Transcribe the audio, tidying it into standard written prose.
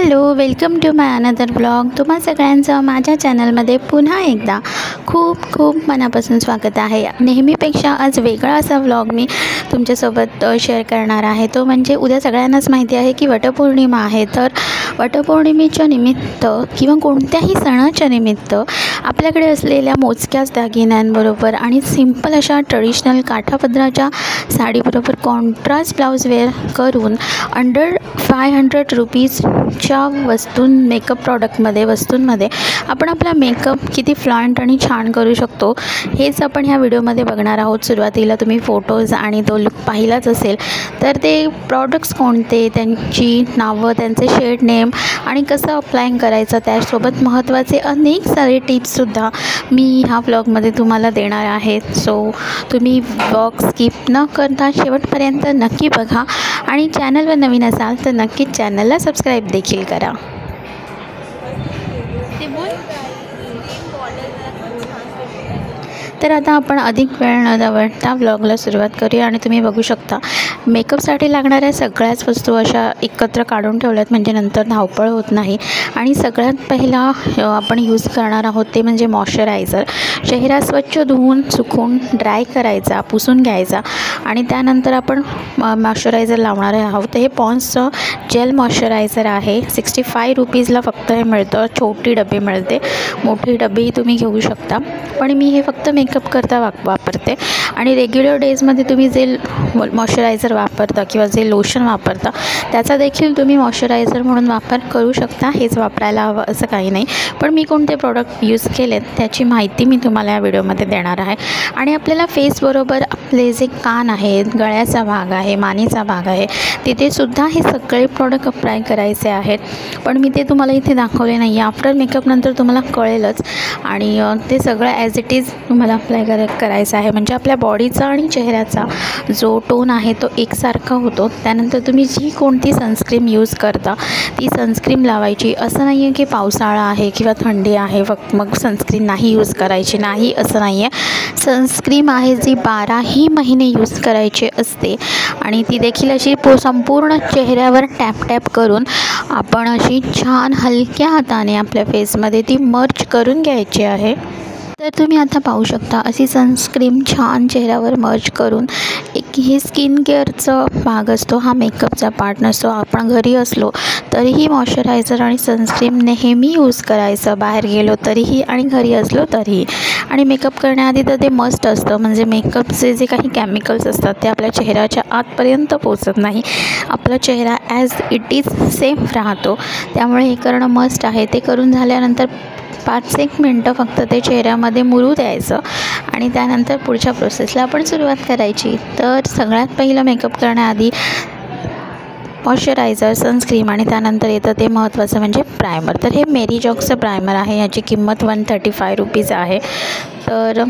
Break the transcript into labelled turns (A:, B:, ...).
A: Hello, welcome to my another blog. तुम्हा सगळ्यांचं माझ्या चॅनलमध्ये पुन्हा एकदा खूप खूप मनापासून स्वागत आहे। नेहमीपेक्षा आज वेगळा असा व्लॉग मी तुमच्यासोबत शेअर करणार आहे। तो म्हणजे उद्या सगळ्यांनाच माहिती आहे की वटपौर्णिमा आहे। तर वटपौर्णिमेच्या निमित्त किंवा कोणत्याही सणाच्या निमित्त आपल्याकडे असलेल्या मोजक्याच दागिन्यांबरोबर आणि सिंपल अशा ट्रेडिशनल काठापदराच्या साडीबरोबर कॉन्ट्रास्ट ब्लाउज वेअर करून अंडर 500 रुपीजच्या मेकअप वस्तूंमध्ये आपण आपला मेकअप किती फ्लॉन्ट आणि छान करू शकतो हेच आपण ह्या व्हिडिओमध्ये बघणार आहोत। सुरुवातीला तुम्ही फोटोज आणि तो लुक पाहिलाच असेल, तर ते प्रॉडक्ट्स कोणते, त्यांची नावं, त्यांचे शेड नेम आणि कसं अप्लाय करायचं, त्यासोबत महत्त्वाचे अनेक सारे टिप्ससुद्धा मी ह्या व्लॉगमध्ये तुम्हाला देणार आहे। सो तुम्ही व्लॉग स्किप न करता शेवटपर्यंत नक्की बघा आणि चॅनलवर नवीन असाल तर नक्कीच चॅनलला सबस्क्राईब देखील करा। तर आता आपण अधिक वेळ न दवडता व्लॉगला सुरुवात करूया आणि तुम्ही बघू शकता मेकअपसाठी लागणाऱ्या सगळ्याच वस्तू अशा एकत्र काढून ठेवल्यात, म्हणजे नंतर धावपळ होत नाही। आणि सगळ्यात पहिला आपण यूज करणार आहोत ते म्हणजे मॉइश्चरायझर। चेहरा स्वच्छ धुवून सुकून ड्राय करायचा, पुसून घ्यायचा आणि त्यानंतर आपण मॉइश्चरायझर लावणार आहोत। हे पॉन्ड्सचं जेल मॉइश्चरायझर आहे। 65 रुपीजला फक्त हे मिळतं। छोटी डबी मिळते, मोठी डबी तुम्ही घेऊ शकता, पण मी हे फक्त मेकअप करता वापरते। आणि रेग्युलर डेजमध्ये तुम्ही जे मॉइश्चरायझर वापरता किंवा जे लोशन वापरता त्याचा देखील तुम्ही मॉइश्चरायझर म्हणून वापर करू शकता। हेच वापरायला हवं असं काही नाही, पण मी कोणते प्रोडक्ट यूज केलेत त्याची माहिती मी तुम्हाला या व्हिडिओमध्ये देणार आहे। आणि आपल्याला फेसबरोबर आपले जे कान आहेत, गळ्याचा भाग आहे, मानेचा भाग आहे, तिथेसुद्धा हे सगळे प्रोडक्ट अप्लाय करायचे आहेत, पण मी ते तुम्हाला इथे दाखवले नाही आहे। आफ्टर मेकअपनंतर तुम्हाला कळेलच आणि ते सगळं ॲज इट इज तुम्हाला अप्लाय करायचं आहे, म्हणजे आपल्या बॉडीचा आणि चेहऱ्याचा जो टोन आहे तो एकसारखा होतो। त्यानंतर तुम्ही जी कोणती सनस्क्रीम यूज करता ती सनस्क्रीम लावायची। असं नाही आहे की पावसाळा आहे किंवा थंडी आहे मग सनस्क्रीन नाही यूज करायची, नाही असं नाही आहे। सनस्क्रीम आहे जी 12ही महिने यूज करायची असते आणि ती देखील अशी संपूर्ण चेहऱ्यावर टॅप करून आपण अशी छान हलक्या हाताने आपल्या फेसमध्ये ती मर्ज करून घ्यायची आहे। तर तुम्ही आता पाहू शकता अशी सनस्क्रीम छान चेहऱ्यावर मर्ज करून हे स्किन केअरचा भाग असतो, हा मेकअपचा पार्ट नसतो। आपण घरी असलो तरीही मॉइश्चरायझर आणि सनस्क्रीम नेहमी यूज करायचं, बाहेर गेलो तरीही आणि घरी असलो तरीही। आणि मेकअप करण्याआधी तर ते मस्ट असतं, म्हणजे मेकअपचे जे काही केमिकल्स असतात ते आपल्या चेहऱ्याच्या आतपर्यंत पोचत नाही, आपला चेहरा ॲज इट इज सेफ राहतो, त्यामुळे हे करणं मस्ट आहे। ते करून झाल्यानंतर 5-1 मिनटं फक्त ते चेहऱ्यामध्ये मुरू द्यायचं आणि त्यानंतर पुढच्या प्रोसेसला आपण सुरुवात करायची। तर सगळ्यात पहिलं मेकअप करण्याआधी मॉइश्चरायझर, सनस्क्रीम आणि त्यानंतर येतं ते महत्त्वाचं म्हणजे प्रायमर। तर हे मेरी जॉकचं प्रायमर आहे, याची किंमत 135 रुपीज आहे। तर